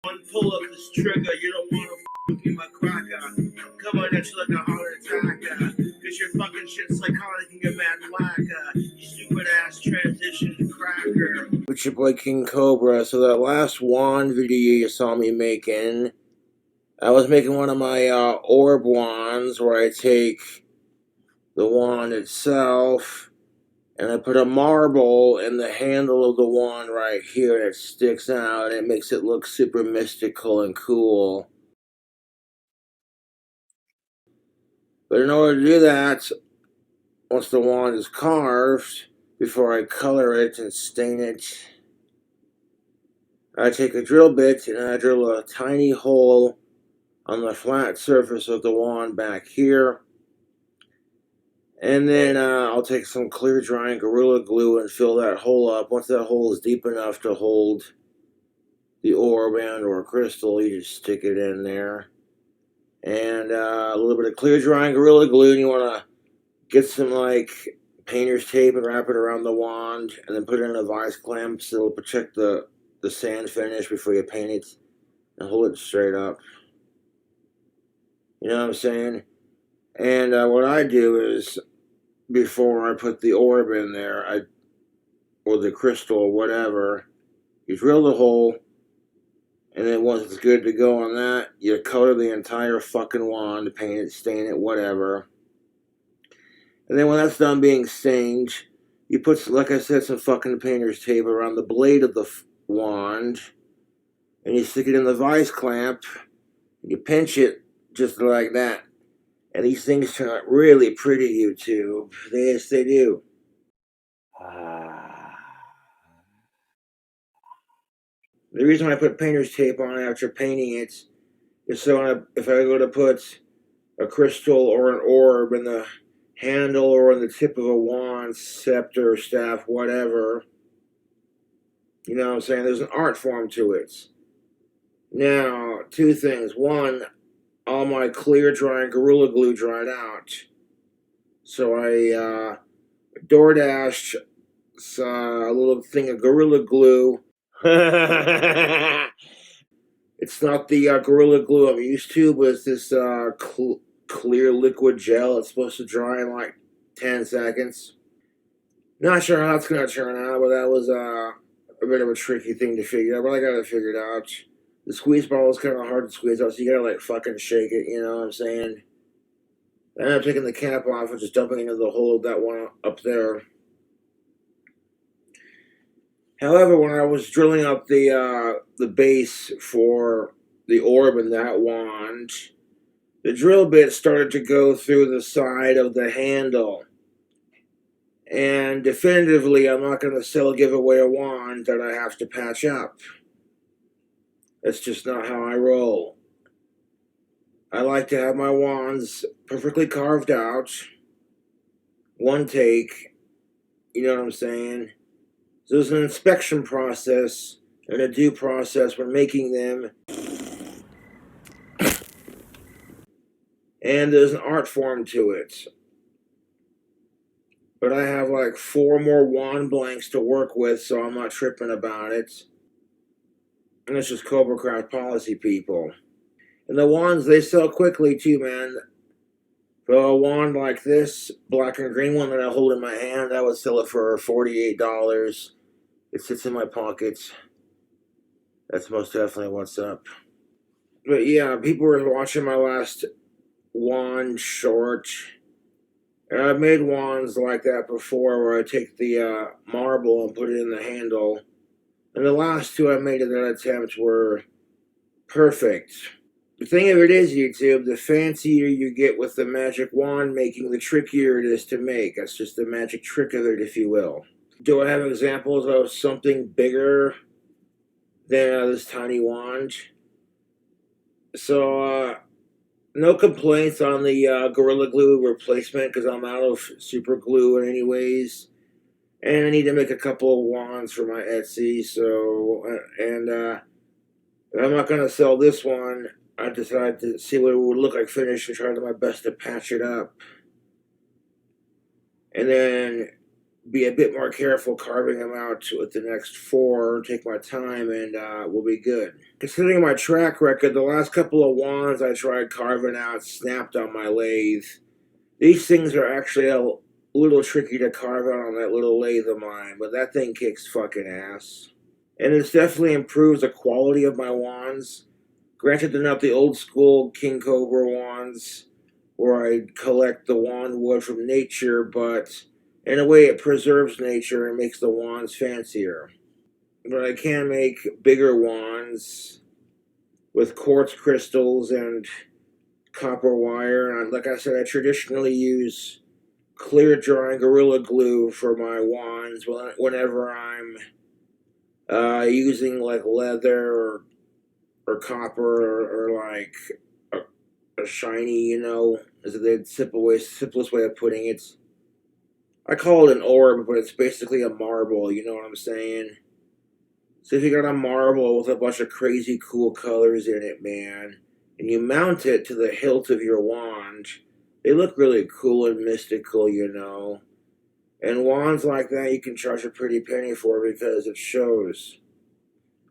One pull of this trigger, you don't want to with me, my cracker. Come on, at you like a heart attack. Cause your fucking shit's psychotic and you're mad whack. You stupid ass transition cracker. It's your boy King Cobra. So that last wand video you saw me making, I was making one of my orb wands where I take the wand itself and I put a marble in the handle of the wand right here, and it sticks out, and it makes it look super mystical and cool. But in order to do that, once the wand is carved, before I color it and stain it, I take a drill bit and I drill a tiny hole on the flat surface of the wand back here. And then I'll take some clear drying Gorilla Glue and fill that hole up. Once that hole is deep enough to hold the orb and or crystal, you just stick it in there. And a little bit of clear drying Gorilla Glue, and you want to get some like painter's tape and wrap it around the wand, and then put it in a vice clamp so it'll protect the sand finish before you paint it, and hold it straight up. You know what I'm saying? And what I do is, before I put the orb in there, or the crystal or whatever, you drill the hole, and then once it's good to go on that, you color the entire fucking wand, paint it, stain it, whatever. And then when that's done being stained, you put, like I said, some fucking painter's tape around the blade of the wand, and you stick it in the vice clamp, and you pinch it just like that. And these things turn out really pretty, YouTube. Yes, they do. The reason I put painter's tape on after painting it is so if I go to put a crystal or an orb in the handle or on the tip of a wand, scepter, staff, whatever, you know what I'm saying? There's an art form to it. Now, two things. One, all my clear drying Gorilla Glue dried out. So I DoorDashed a little thing of Gorilla Glue. It's not the Gorilla Glue I'm used to, but it's this clear liquid gel. It's supposed to dry in like 10 seconds. Not sure how it's going to turn out, but that was a bit of a tricky thing to figure out, but I got it figured out. The squeeze ball is kind of hard to squeeze out, so you got to like fucking shake it, you know what I'm saying? Then I'm taking the cap off and just dumping it into the hole of that one up there. However, when I was drilling out the base for the orb in that wand, the drill bit started to go through the side of the handle. And definitively, I'm not going to give away a wand that I have to patch up. That's just not how I roll. I like to have my wands perfectly carved out. One take. You know what I'm saying? So there's an inspection process and a due process when making them. And there's an art form to it. But I have like 4 more wand blanks to work with, so I'm not tripping about it. And it's just Cobra Craft policy, people. And the wands, they sell quickly too, man. For a wand like this, black and green one that I hold in my hand, I would sell it for $48. It sits in my pockets. That's most definitely what's up. But yeah, people were watching my last wand short. And I've made wands like that before, where I take the marble and put it in the handle. And the last 2 I made in that attempt were perfect. The thing of it is, YouTube, the fancier you get with the magic wand making, the trickier it is to make. That's just the magic trick of it, if you will. Do I have examples of something bigger than this tiny wand? So, no complaints on the Gorilla Glue replacement, because I'm out of super glue anyways. And I need to make a couple of wands for my Etsy, so, and I'm not going to sell this one. I decided to see what it would look like finished and try my best to patch it up. And then be a bit more careful carving them out with the next 4, take my time, and we'll be good. Considering my track record, the last couple of wands I tried carving out snapped on my lathe. These things are actually a little tricky to carve out on that little lathe of mine, but that thing kicks fucking ass. And it's definitely improves the quality of my wands. Granted, they're not the old school KingCobra wands where I collect the wand wood from nature, but in a way it preserves nature and makes the wands fancier. But I can make bigger wands with quartz crystals and copper wire. And like I said, I traditionally use clear drying Gorilla Glue for my wands whenever I'm using like leather or copper or like a shiny, you know, is the simplest way of putting it. I call it an orb, but it's basically a marble, you know what I'm saying? So if you got a marble with a bunch of crazy cool colors in it, man, and you mount it to the hilt of your wand, they look really cool and mystical, you know. And wands like that you can charge a pretty penny for because it shows.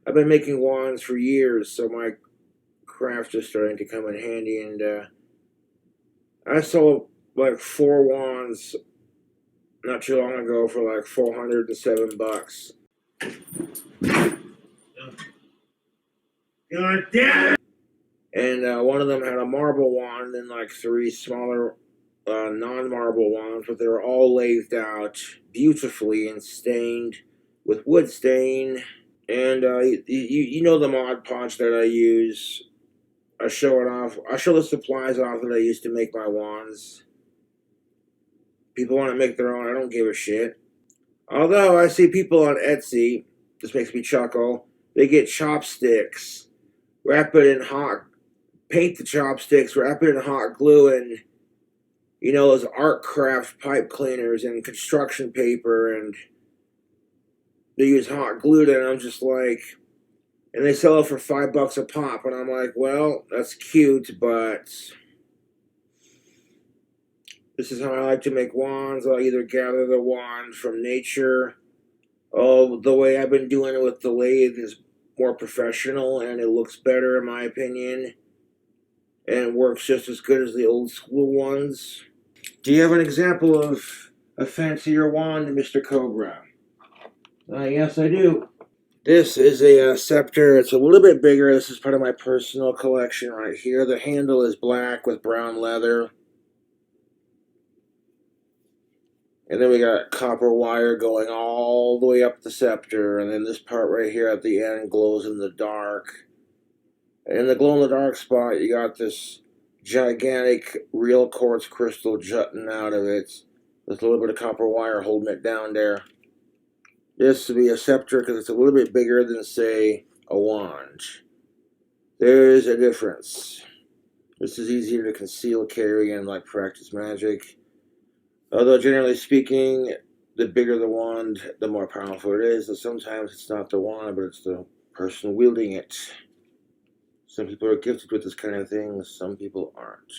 I've been making wands for years, so my craft is starting to come in handy, and I sold like 4 wands not too long ago for like $407. God damn it! And one of them had a marble wand and like 3 smaller non-marble wands, but they were all lathed out beautifully and stained with wood stain. And you know the Mod Podge that I use. I show it off. I show the supplies off that I used to make my wands. People want to make their own. I don't give a shit. Although I see people on Etsy, this makes me chuckle. They get chopsticks, wrap it in hot, paint the chopsticks, wrap it in hot glue, and you know those art craft pipe cleaners and construction paper, and they use hot glue. And I'm just like, and they sell it for $5 a pop, and I'm like, well, that's cute, but this is how I like to make wands. I'll either gather the wand from nature. Oh, the way I've been doing it with the lathe is more professional, and it looks better in my opinion, and works just as good as the old school ones. Do you have an example of a fancier wand, Mr. Cobra? Yes, I do. This is a scepter. It's a little bit bigger. This is part of my personal collection right here. The handle is black with brown leather. And then we got copper wire going all the way up the scepter. And then this part right here at the end glows in the dark. And in the glow-in-the-dark spot, you got this gigantic real quartz crystal jutting out of it. With a little bit of copper wire holding it down there. This would be a scepter because it's a little bit bigger than, say, a wand. There's a difference. This is easier to conceal, carry, and like practice magic. Although generally speaking, the bigger the wand, the more powerful it is. And sometimes it's not the wand, but it's the person wielding it. Some people are gifted with this kind of thing, some people aren't.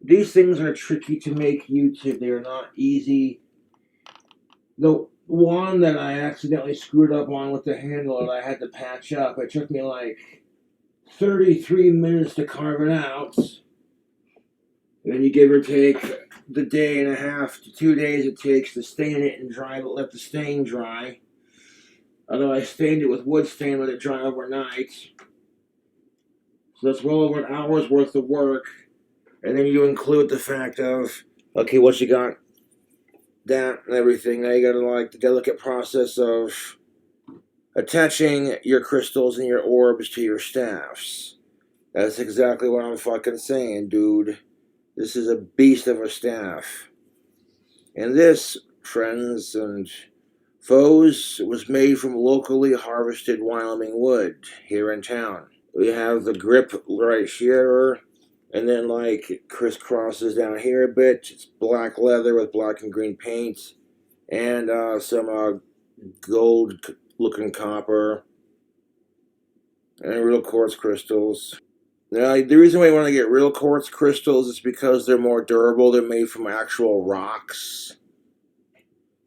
These things are tricky to make YouTube. They're not easy. The one that I accidentally screwed up on with the handle that I had to patch up, it took me like 33 minutes to carve it out. And you give or take the day and a half to 2 days it takes to stain it and let the stain dry. Although I stained it with wood stain, let it dry overnight. So that's well over an hour's worth of work. And then you include the fact of, okay, once you got that and everything, now you got to like the delicate process of attaching your crystals and your orbs to your staffs. That's exactly what I'm fucking saying, dude. This is a beast of a staff. And this, friends and foes, was made from locally harvested Wyoming wood here in town. We have the grip right here, and then like crisscrosses down here a bit. It's black leather with black and green paint, and some gold looking copper, and real quartz crystals. Now, the reason why you want to get real quartz crystals is because they're more durable. They're made from actual rocks.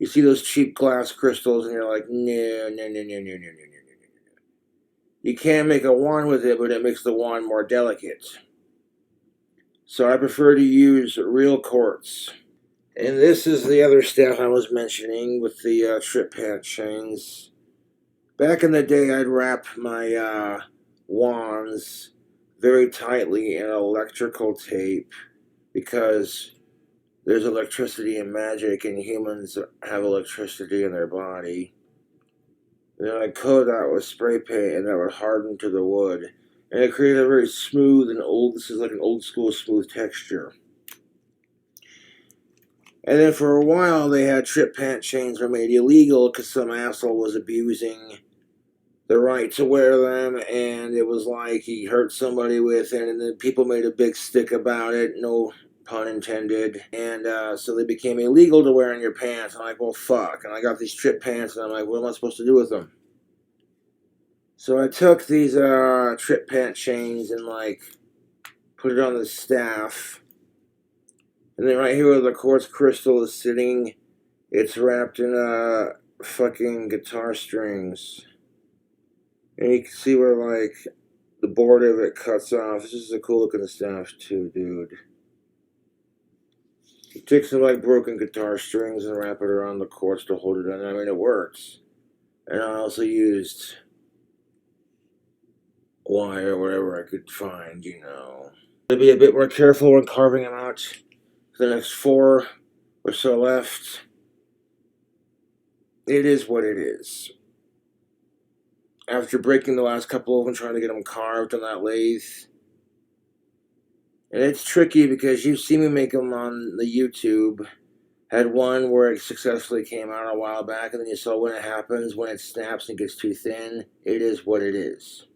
You see those cheap glass crystals and you're like, no, no, no, no, no, no, no, no, no. You can make a wand with it, but it makes the wand more delicate. So I prefer to use real quartz. And this is the other stuff I was mentioning with the trip pant chains. Back in the day, I'd wrap my wands very tightly in electrical tape because there's electricity and magic, and humans have electricity in their body. And then I'd coat that with spray paint, and that would harden to the wood. And it created a very smooth and this is like an old school smooth texture. And then for a while, they had trip pant chains were made illegal because some asshole was abusing the right to wear them, and it was like he hurt somebody with it, and then people made a big stick about it, no pun intended, and so they became illegal to wear in your pants. I'm like, well, fuck, and I got these trip pants, and I'm like, what am I supposed to do with them? So I took these trip pant chains and like put it on the staff. And then right here where the quartz crystal is sitting, it's wrapped in fucking guitar strings. And you can see where like the border of it cuts off. This is a cool looking stuff too, dude. You take some like broken guitar strings and wrap it around the quartz to hold it in. I mean, it works. And I also used wire or whatever I could find, you know. To be a bit more careful when carving them out. The next 4 or so left. It is what it is. After breaking the last couple of them, trying to get them carved on that lathe. And it's tricky because you've seen me make them on the YouTube. Had one where it successfully came out a while back, and then you saw when it happens, when it snaps and gets too thin. It is what it is.